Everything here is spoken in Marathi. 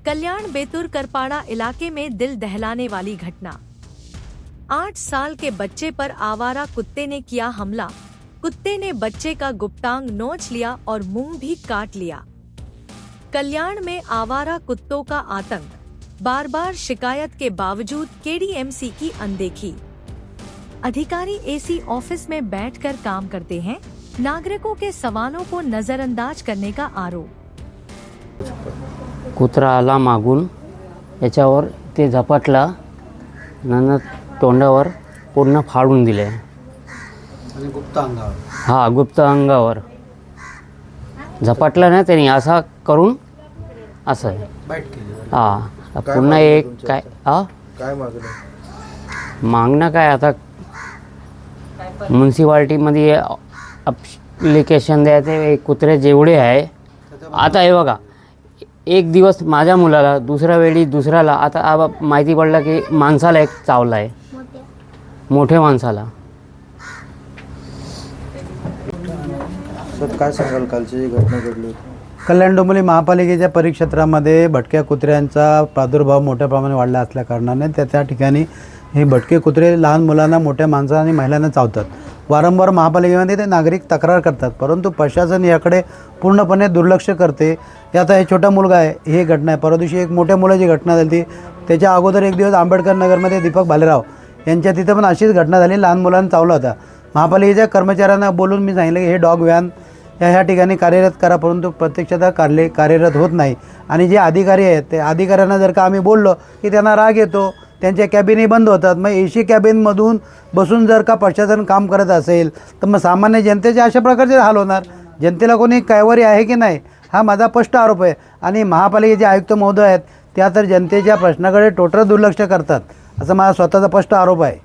कल्याण बेतुर करपाड़ा इलाके में दिल दहलाने वाली घटना। 8 साल के बच्चे पर आवारा कुत्ते ने किया हमला। कुत्ते ने बच्चे का गुप्तांग नोच लिया और मुंह भी काट लिया। कल्याण में आवारा कुत्तों का आतंक, बार बार शिकायत के बावजूद केडीएमसी की अनदेखी। अधिकारी एसी ऑफिस में बैठकर काम करते हैं, नागरिकों के सवालों को नजरअंदाज करने का आरोप। कुत्रा आला मागून, याच्यावर ते झपटला, नंतर तोंडावर पूर्ण फाडून दिले आणि गुप्त अंगावर हा गुप्त अंगावर झपटला ना त्यांनी, असा करून असं बाईट केली. हा पुन्हा एक काय काय मागणं मागणं काय, आता म्युन्सिपाल्टीमध्ये ॲप्लिकेशन द्यायचे कुत्रे जेवढे आहे. आता हे बघा, एक दिवस माझ्या मुलाला, दुसऱ्या वेळी दुसऱ्याला, आता माहिती पडलं की माणसाला एक चावला आहे, मोठ्या माणसाला. सर काय सांगाल, कालची जी घटना घडली? कल्याण डोंबिवली महापालिकेच्या परिक्षेत्रामध्ये भटक्या कुत्र्यांचा प्रादुर्भाव मोठ्या प्रमाणात वाढला असल्या कारणाने त्या ठिकाणी हे भटके कुत्रे लहान मुलांना, मोठ्या माणसांना आणि महिलांना चावतात. वारंवार महापालिकेमध्ये ते नागरिक तक्रार करतात, परंतु प्रशासन याकडे पूर्णपणे दुर्लक्ष करते. आता हे छोटा मुलगा आहे, ही घटना आहे. परवा दिवशी एक मोठ्या मुलाची घटना झाली. त्याच्या अगोदर एक दिवस आंबेडकर नगरमध्ये दीपक भालेराव यांच्या तिथं पण अशीच घटना झाली, लहान मुलांना चावला होता. महापालिकेच्या कर्मचाऱ्यांना बोलून मी सांगितलं की हे डॉग व्हॅन ह्या ठिकाणी कार्यरत करा, परंतु प्रत्यक्षतः कार्यरत होत नाही. आणि जे अधिकारी आहेत ते अधिकाऱ्यांना जर का आम्ही बोललो की त्यांना राग येतो, त्यांच्या कॅबिनही बंद होतात. मग एसी कॅबिनमधून बसून जर का प्रशासन काम करत असेल तर मग सामान्य जनतेचे अशा प्रकारचे हाल होणार. जनतेला कोणी कैवारी आहे की नाही, हा माझा स्पष्ट आरोप आहे. आणि महापालिकेचे आयुक्त महोदय आहेत त्या तर जनतेच्या प्रश्नाकडे टोटल दुर्लक्ष करतात, असा माझा स्वतःचा स्पष्ट आरोप आहे.